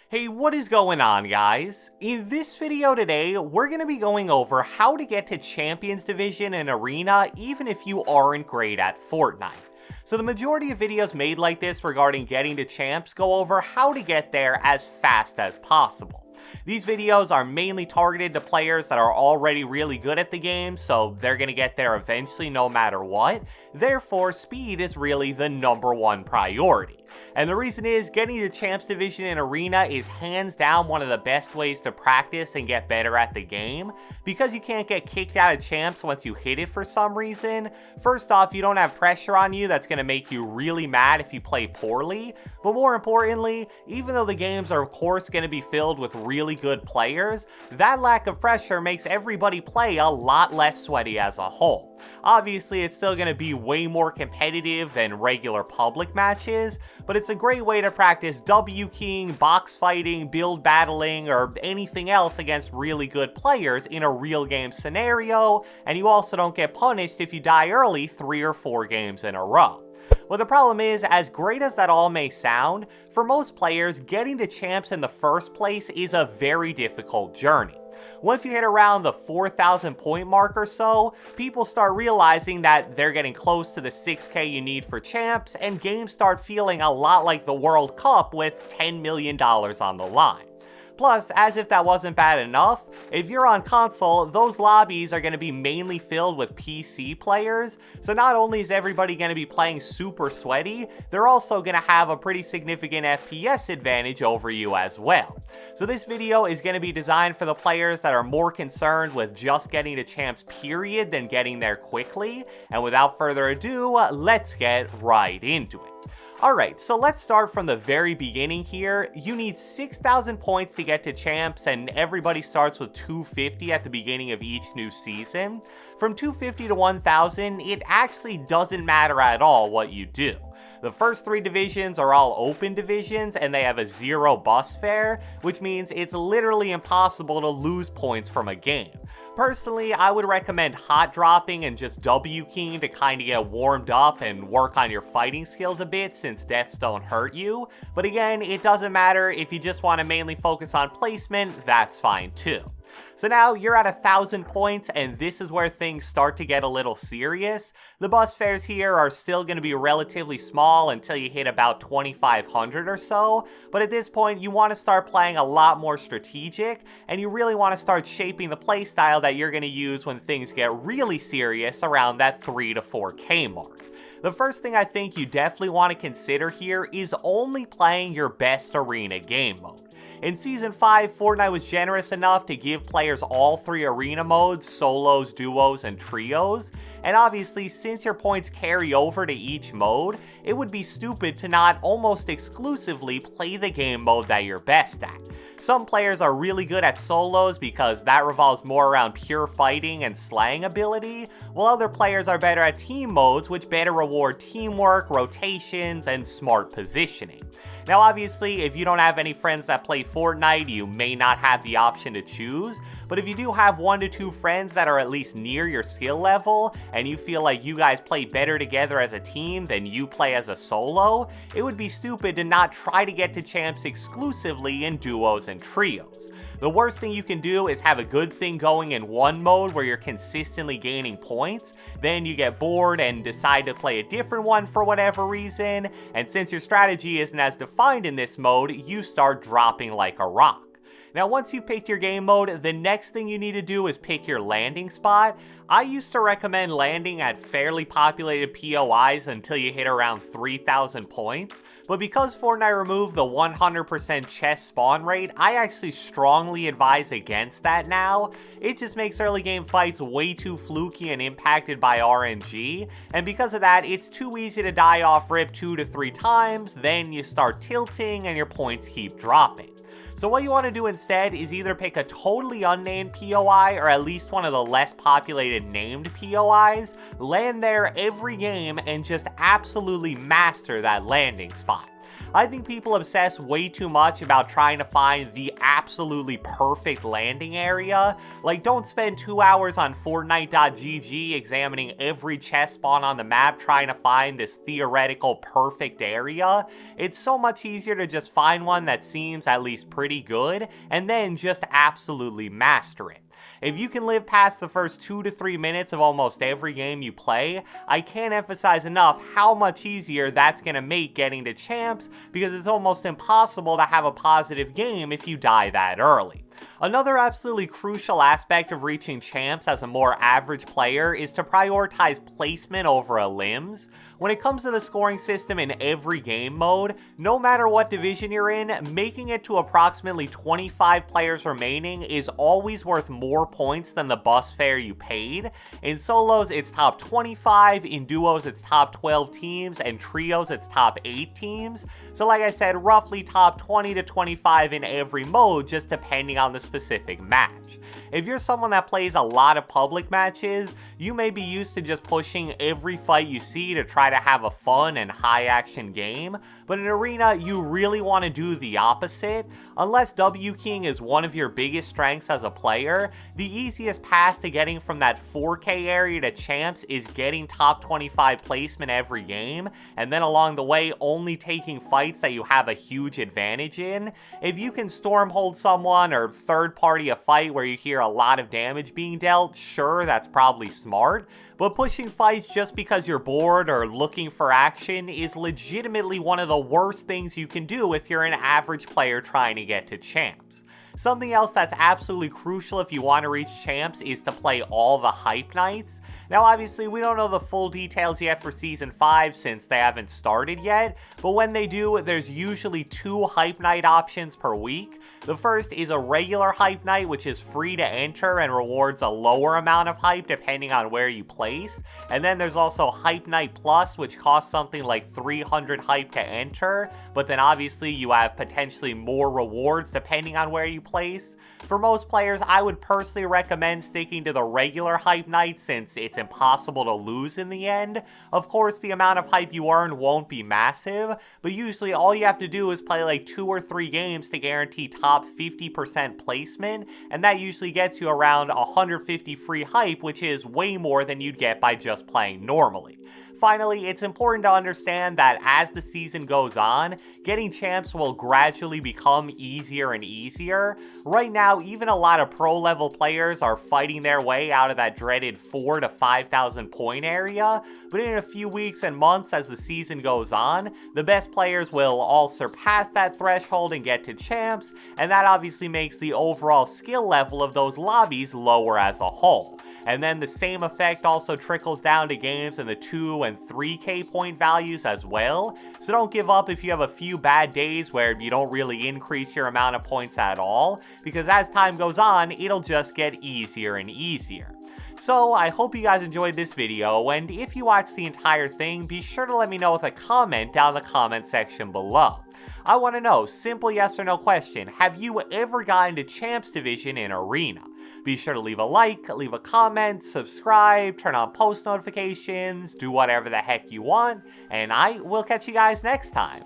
Hey, what is going on, guys? In this video today, we're going to be going over how to get to Champions Division and Arena even if you aren't great at Fortnite. So the majority of videos made like this regarding getting to Champs go over how to get there as fast as possible. These videos are mainly targeted to players that are already really good at the game, so they're going to get there eventually no matter what. Therefore, speed is really the #1 priority. And the reason is, getting to Champs Division and Arena is hands down one of the best ways to practice and get better at the game. Because you can't get kicked out of Champs once you hit it for some reason, first off, you don't have pressure on you that's going to make you really mad if you play poorly. But more importantly, even though the games are of course going to be filled with really good players, that lack of pressure makes everybody play a lot less sweaty as a whole. Obviously, it's still going to be way more competitive than regular public matches, but it's a great way to practice W-keying, box fighting, build battling, or anything else against really good players in a real game scenario, and you also don't get punished if you die early 3 or 4 games in a row. Well, the problem is, as great as that all may sound, for most players, getting to Champs in the first place is a very difficult journey. Once you hit around the 4,000 point mark or so, people start realizing that they're getting close to the 6k you need for Champs, and games start feeling a lot like the World Cup with $10 million on the line. Plus, as if that wasn't bad enough, if you're on console, those lobbies are going to be mainly filled with PC players, so not only is everybody going to be playing super sweaty, they're also going to have a pretty significant FPS advantage over you as well. So this video is going to be designed for the players that are more concerned with just getting to Champs period than getting there quickly, and without further ado, let's get right into it. Alright, so let's start from the very beginning here. You need 6,000 points to get to Champs, and everybody starts with 250 at the beginning of each new season. From 250 to 1,000, it actually doesn't matter at all what you do. The first 3 divisions are all open divisions, and they have a 0 bus fare, which means it's literally impossible to lose points from a game. Personally, I would recommend hot dropping and just W-keying to kind of get warmed up and work on your fighting skills a bit, since deaths don't hurt you. But again, it doesn't matter. If you just want to mainly focus on placement, that's fine too. So now you're at 1,000 points, and this is where things start to get a little serious. The bus fares here are still going to be relatively small until you hit about 2,500 or so, but at this point you want to start playing a lot more strategic, and you really want to start shaping the playstyle that you're going to use when things get really serious around that 3 to 4k mark. The first thing I think you definitely want to consider here is only playing your best arena game mode. In Season 5, Fortnite was generous enough to give players all 3 arena modes, solos, duos, and trios, and obviously since your points carry over to each mode, it would be stupid to not almost exclusively play the game mode that you're best at. Some players are really good at solos because that revolves more around pure fighting and slaying ability, while other players are better at team modes, which better reward teamwork, rotations, and smart positioning. Now obviously, if you don't have any friends that play Fortnite, you may not have the option to choose, but if you do have 1 to 2 friends that are at least near your skill level, and you feel like you guys play better together as a team than you play as a solo, it would be stupid to not try to get to Champs exclusively in duos and trios. The worst thing you can do is have a good thing going in one mode where you're consistently gaining points, then you get bored and decide to play a different one for whatever reason, and since your strategy isn't as defined in this mode, you start dropping like a rock. Now once you've picked your game mode, the next thing you need to do is pick your landing spot. I used to recommend landing at fairly populated POIs until you hit around 3,000 points, but because Fortnite removed the 100% chest spawn rate, I actually strongly advise against that now. It just makes early game fights way too fluky and impacted by RNG, and because of that, it's too easy to die off rip 2 to 3 times, then you start tilting and your points keep dropping. So what you want to do instead is either pick a totally unnamed POI or at least one of the less populated named POIs, land there every game, and just absolutely master that landing spot. I think people obsess way too much about trying to find the absolutely perfect landing area. Like, don't spend 2 hours on Fortnite.gg examining every chest spawn on the map trying to find this theoretical perfect area. It's so much easier to just find one that seems at least pretty good, and then just absolutely master it. If you can live past the first 2 to 3 minutes of almost every game you play, I can't emphasize enough how much easier that's going to make getting to champs, because it's almost impossible to have a positive game if you die that early. Another absolutely crucial aspect of reaching champs as a more average player is to prioritize placement over limbs. When it comes to the scoring system in every game mode, no matter what division you're in, making it to approximately 25 players remaining is always worth more points than the bus fare you paid. In solos, it's top 25, in duos, it's top 12 teams, and trios, it's top 8 teams. So like I said, roughly top 20 to 25 in every mode, just depending on the specific match. If you're someone that plays a lot of public matches, you may be used to just pushing every fight you see to try to have a fun and high action game, but in Arena, you really want to do the opposite. Unless W keying is one of your biggest strengths as a player, the easiest path to getting from that 4K area to champs is getting top 25 placement every game, and then along the way only taking fights that you have a huge advantage in. If you can storm hold someone or third party a fight where you hear a lot of damage being dealt, sure, that's probably smart, but pushing fights just because you're bored or looking for action is legitimately one of the worst things you can do if you're an average player trying to get to champs. Something else that's absolutely crucial if you want to reach champs is to play all the hype nights. Now obviously we don't know the full details yet for Season 5 since they haven't started yet, but when they do, there's usually 2 hype night options per week. The first is a regular hype night, which is free to enter and rewards a lower amount of hype depending on where you place. And then there's also Hype Night Plus, which costs something like 300 hype to enter, but then obviously you have potentially more rewards depending on where you place. For most players, I would personally recommend sticking to the regular hype night since it's impossible to lose in the end. Of course, the amount of hype you earn won't be massive, but usually all you have to do is play like 2 or 3 games to guarantee top 50% placement, and that usually gets you around 150 free hype, which is way more than you'd get by just playing normally. Finally, it's important to understand that as the season goes on, getting champs will gradually become easier and easier. Right now, even a lot of pro level players are fighting their way out of that dreaded 4,000 to 5,000 point area, but in a few weeks and months as the season goes on, the best players will all surpass that threshold and get to champs, and that obviously makes the overall skill level of those lobbies lower as a whole. And then the same effect also trickles down to games in the 2 and 3k point values as well, so don't give up if you have a few bad days where you don't really increase your amount of points at all, because as time goes on, it'll just get easier and easier. So I hope you guys enjoyed this video, and if you watched the entire thing, be sure to let me know with a comment down in the comment section below. I want to know, simple yes or no question, have you ever gotten to Champs Division in Arena? Be sure to leave a like, leave a comment, subscribe, turn on post notifications, do whatever the heck you want, and I will catch you guys next time.